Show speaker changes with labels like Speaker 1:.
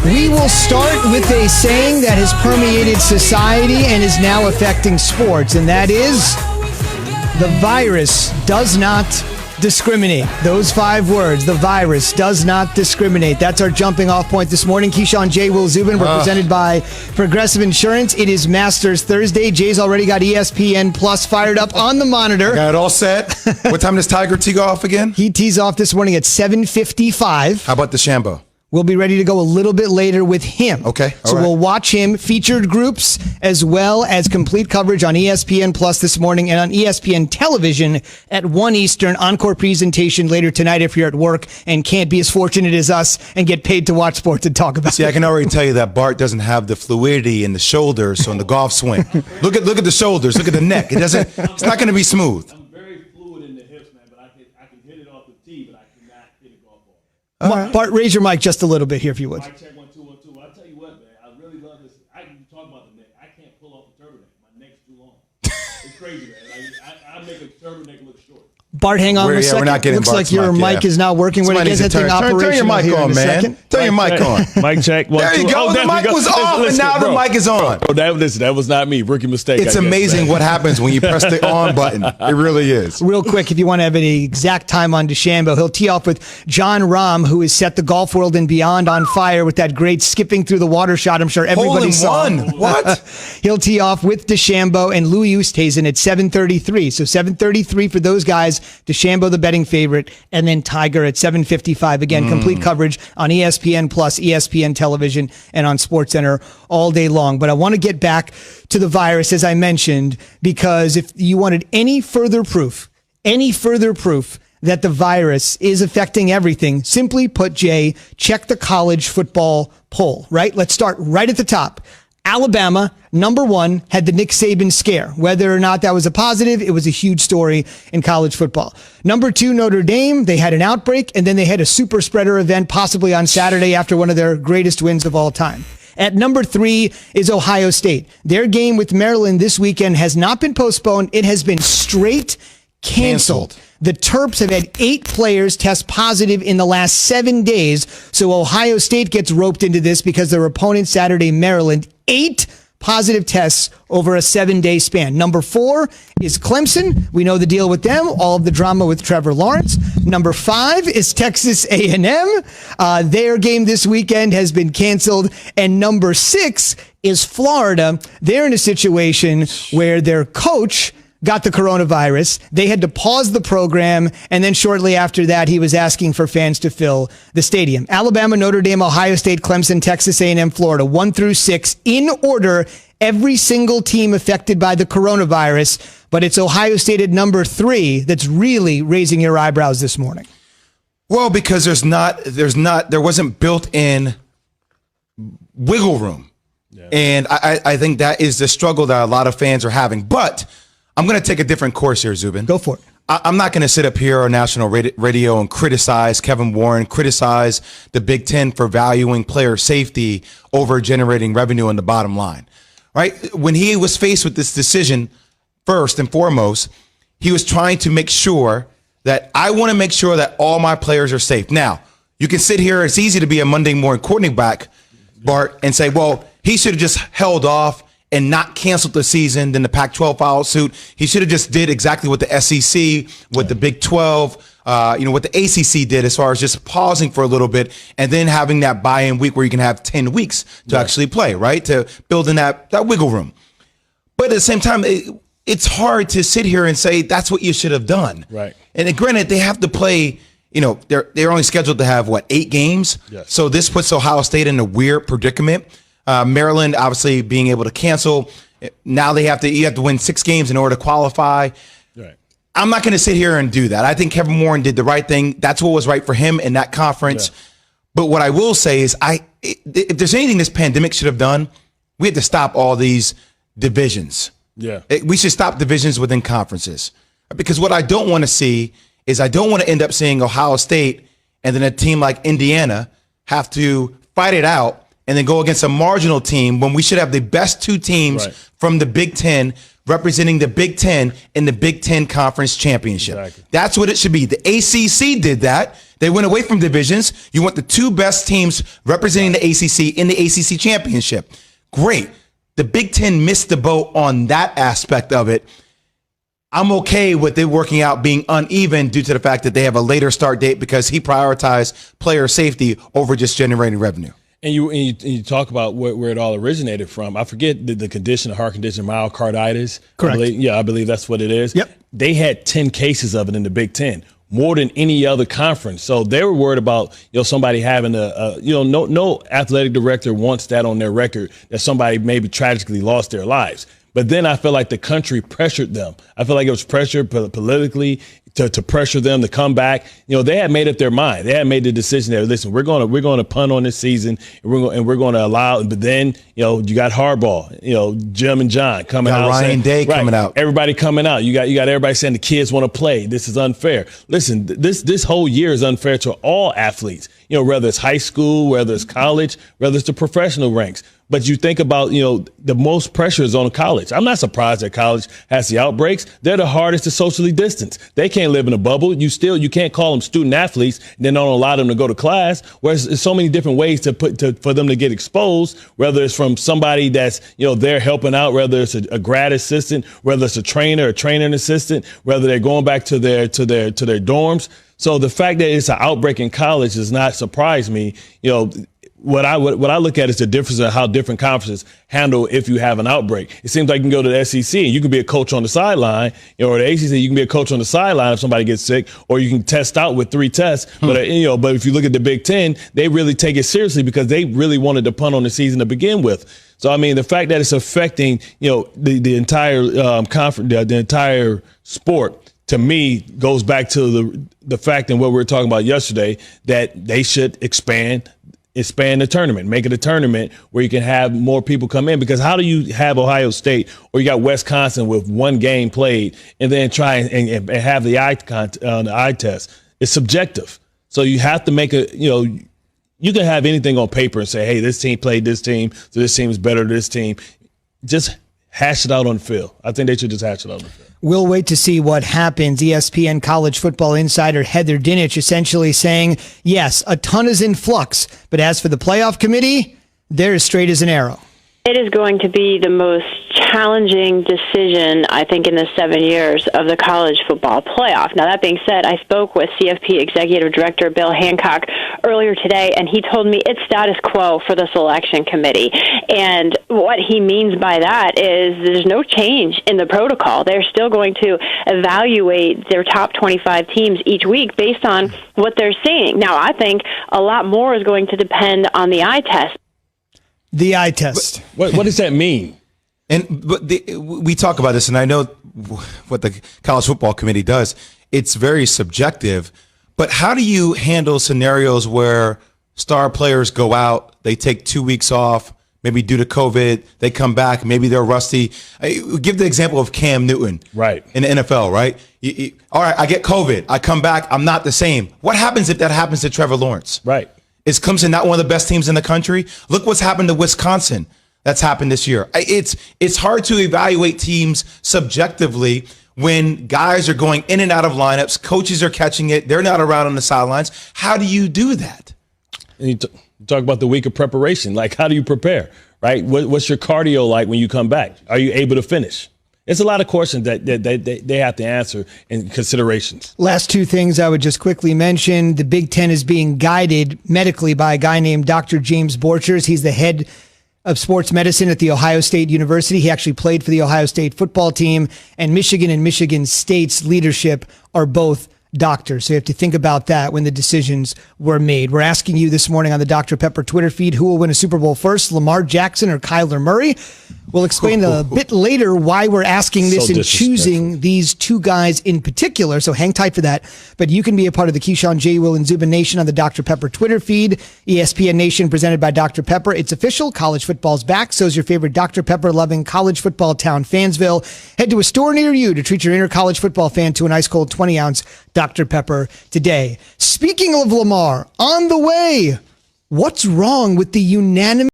Speaker 1: We will start with a saying that has permeated society and is now affecting sports, and that is, the virus does not discriminate. Those 5 words, the virus does not discriminate. That's our jumping off point this morning. Keyshawn J. Will Zubin, represented by Progressive Insurance. It is Masters Thursday. Jay's already got ESPN Plus fired up on the monitor.
Speaker 2: Got it all set. What time does Tiger tee off again?
Speaker 1: He tees off this morning at 7:55.
Speaker 2: How about DeChambeau?
Speaker 1: We'll be ready to go a little bit later with him.
Speaker 2: Okay.
Speaker 1: So we'll watch him, featured groups, as well as complete coverage on ESPN Plus this morning and on ESPN Television at 1 Eastern. Encore presentation later tonight if you're at work and can't be as fortunate as us and get paid to watch sports and talk about it.
Speaker 2: See, I can already tell you that Bart doesn't have the fluidity in the shoulders on the golf swing. Look at the shoulders. Look at the neck. It's not going to be smooth.
Speaker 3: I'm very fluid in the hips, man, but I can hit it off the tee, but I cannot hit a golf ball.
Speaker 1: Bart, raise your mic just a little bit here if you would.
Speaker 3: Mic check 1 2 1 2. I tell you what, man, I really love this. I can talk about the neck. I can't pull off the turtleneck. My neck's too long. It's crazy, man. Like, I make a turtleneck look short.
Speaker 1: Bart, hang on a second.
Speaker 2: We're not getting
Speaker 1: Looks
Speaker 2: Bart's
Speaker 1: like your
Speaker 2: mic,
Speaker 1: mic is not working. We're going to get that thing operational.
Speaker 2: Turn your mic
Speaker 1: here
Speaker 2: on,
Speaker 1: in a
Speaker 2: man.
Speaker 1: second.
Speaker 2: Turn your mic on.
Speaker 3: Mic check.
Speaker 2: There you go. The mic was off, and now the mic is on.
Speaker 3: Bro, that was not me. Rookie mistake.
Speaker 2: It's amazing what happens when you press the on button. It really is.
Speaker 1: Real quick, if you want to have any exact time on DeChambeau, he'll tee off with John Rahm, who has set the golf world and beyond on fire with that great skipping through the water shot. I'm sure everybody saw.
Speaker 2: Hole-in-one. What?
Speaker 1: He'll tee off with DeChambeau and Louis Oosthuizen at 7:33. So 7:33 for those guys. DeChambeau, the betting favorite, and then Tiger at 7:55. Again, complete coverage on ESPN Plus, ESPN Television, and on SportsCenter all day long. But I want to get back to the virus, as I mentioned, because if you wanted any further proof that the virus is affecting everything, simply put, Jay, check the college football poll, right? Let's start right at the top. Alabama, number 1, had the Nick Saban scare. Whether or not that was a positive, it was a huge story in college football. Number 2, Notre Dame, they had an outbreak, and then they had a super spreader event possibly on Saturday after one of their greatest wins of all time. At number 3 is Ohio State. Their game with Maryland this weekend has not been postponed. It has been straight canceled. The Terps have had 8 players test positive in the last 7 days. So Ohio State gets roped into this because their opponent Saturday, Maryland, 8 positive tests over a 7-day span. Number 4 is Clemson. We know the deal with them, all of the drama with Trevor Lawrence. Number 5 is Texas A&M. Their game this weekend has been canceled. And number 6 is Florida. They're in a situation where their coach got the coronavirus. They had to pause the program, and then shortly after that, he was asking for fans to fill the stadium. Alabama, Notre Dame, Ohio State, Clemson, Texas A&M, Florida, 1 through 6 in order. Every single team affected by the coronavirus, but it's Ohio State at number 3 that's really raising your eyebrows this morning.
Speaker 2: Well, because there wasn't built-in wiggle room, and I think that is the struggle that a lot of fans are having. But I'm going to take a different course here, Zubin.
Speaker 1: Go for it.
Speaker 2: I'm not going to sit up here on national radio and criticize Kevin Warren, criticize the Big Ten for valuing player safety over generating revenue on the bottom line, right? When he was faced with this decision, first and foremost, he was trying to make sure that I want to make sure that all my players are safe. Now, you can sit here. It's easy to be a Monday morning quarterback, Bart, and say, well, he should have just held off and not canceled the season, then the Pac-12 filed suit. He should have just did exactly what the SEC, what the Big 12, what the ACC did as far as just pausing for a little bit and then having that buy-in week where you can have 10 weeks to actually play, right? To build in that wiggle room. But at the same time, it's hard to sit here and say that's what you should have done.
Speaker 3: Right.
Speaker 2: And granted, they have to play, they're only scheduled to have, 8 games?
Speaker 3: Yes.
Speaker 2: So this puts Ohio State in a weird predicament. Maryland obviously being able to cancel. Now you have to win 6 games in order to qualify.
Speaker 3: Right.
Speaker 2: I'm not going to sit here and do that. I think Kevin Warren did the right thing. That's what was right for him in that conference. Yeah. But what I will say is if there's anything this pandemic should have done, we had to stop all these divisions.
Speaker 3: Yeah.
Speaker 2: We should stop divisions within conferences. Because what I don't want to see is I don't want to end up seeing Ohio State and then a team like Indiana have to fight it out and then go against a marginal team when we should have the best 2 teams from the Big Ten representing the Big Ten in the Big Ten Conference Championship.
Speaker 4: Exactly.
Speaker 2: That's what it should be. The ACC did that. They went away from divisions. You want the two best teams representing the ACC in the ACC Championship. Great. The Big Ten missed the boat on that aspect of it. I'm okay with it working out being uneven due to the fact that they have a later start date because he prioritized player safety over just generating revenue.
Speaker 4: And you talk about where it all originated from. I forget the condition, the heart condition, myocarditis.
Speaker 1: Correct.
Speaker 4: I believe that's what it is.
Speaker 1: Yep.
Speaker 4: They had 10 cases of it in the Big Ten, more than any other conference. So they were worried about somebody having no athletic director wants that on their record that somebody maybe tragically lost their lives. But then I feel like the country pressured them. I feel like it was pressure politically to pressure them to come back. They had made up their mind. They had made the decision that, listen, we're going to punt on this season, and we're going to allow. But then you got Harbaugh, Jim and John coming out.
Speaker 2: Ryan Day coming out. Everybody
Speaker 4: coming out. You got everybody saying the kids want to play. This is unfair. Listen, this whole year is unfair to all athletes. Whether it's high school, whether it's college, whether it's the professional ranks. But you think about, the most pressure is on college. I'm not surprised that college has the outbreaks. They're the hardest to socially distance. They can't live in a bubble. You can't call them student athletes and then don't allow them to go to class. Whereas there's so many different ways for them to get exposed, whether it's from somebody that's, they're helping out, whether it's a grad assistant, whether it's a trainer, assistant, whether they're going back to their dorms. So the fact that it's an outbreak in college does not surprise me. What I look at is the difference in how different conferences handle if you have an outbreak. It seems like you can go to the SEC and you can be a coach on the sideline, or the ACC, you can be a coach on the sideline if somebody gets sick, or you can test out with 3 tests. But if you look at the Big Ten, they really take it seriously because they really wanted to punt on the season to begin with. So I mean, the fact that it's affecting the entire conference, the entire sport, to me goes back to the fact and what we were talking about yesterday that they should expand the tournament, make it a tournament where you can have more people come in. Because how do you have Ohio State or you got Wisconsin with one game played and then try and have the eye test? It's subjective. So you have to make you can have anything on paper and say, hey, this team played this team, so this team is better than this team. Just hash it out on the field. I think they should just hash it out on the field.
Speaker 1: We'll wait to see what happens. ESPN college football insider Heather Dinich essentially saying, yes, a ton is in flux, but as for the playoff committee, they're as straight as an arrow.
Speaker 5: It is going to be the most challenging decision, I think, in the 7 years of the college football playoff. Now, that being said, I spoke with CFP Executive Director Bill Hancock earlier today, and he told me it's status quo for the selection committee. And what he means by that is there's no change in the protocol. They're still going to evaluate their top 25 teams each week based on what they're seeing. Now, I think a lot more is going to depend on the eye test.
Speaker 1: The eye test.
Speaker 4: What does that mean?
Speaker 2: We talk about this, and I know what the college football committee does. It's very subjective, but how do you handle scenarios where star players go out, they take 2 weeks off, maybe due to COVID, they come back, maybe they're rusty. Give the example of Cam Newton,
Speaker 4: right,
Speaker 2: in the NFL, right? All right, I get COVID, I come back, I'm not the same. What happens if that happens to Trevor Lawrence?
Speaker 4: Right.
Speaker 2: Is Clemson not one of the best teams in the country? Look what's happened to Wisconsin. That's happened this year. It's hard to evaluate teams subjectively when guys are going in and out of lineups, coaches are catching it, they're not around on the sidelines. How do you do that?
Speaker 4: And you talk about the week of preparation. Like, how do you prepare, right? What's your cardio like when you come back? Are you able to finish? It's a lot of questions that they have to answer and considerations.
Speaker 1: Last two things I would just quickly mention. The Big Ten is being guided medically by a guy named Dr. James Borchers. He's the head of sports medicine at The Ohio State University. He actually played for the Ohio State football team, and Michigan State's leadership are both doctors. So you have to think about that when the decisions were made. We're asking you this morning on the Dr. Pepper Twitter feed, who will win a Super Bowl first, Lamar Jackson or Kyler Murray? We'll explain a bit later why we're asking this and choosing these two guys in particular. So hang tight for that. But you can be a part of the Keyshawn, J. Will, and Zubin Nation on the Dr. Pepper Twitter feed. ESPN Nation presented by Dr. Pepper. It's official. College football's back. So is your favorite Dr. Pepper-loving college football town, Fansville. Head to a store near you to treat your inner college football fan to an ice-cold 20-ounce Dr. Pepper today. Speaking of Lamar, on the way, what's wrong with the unanimous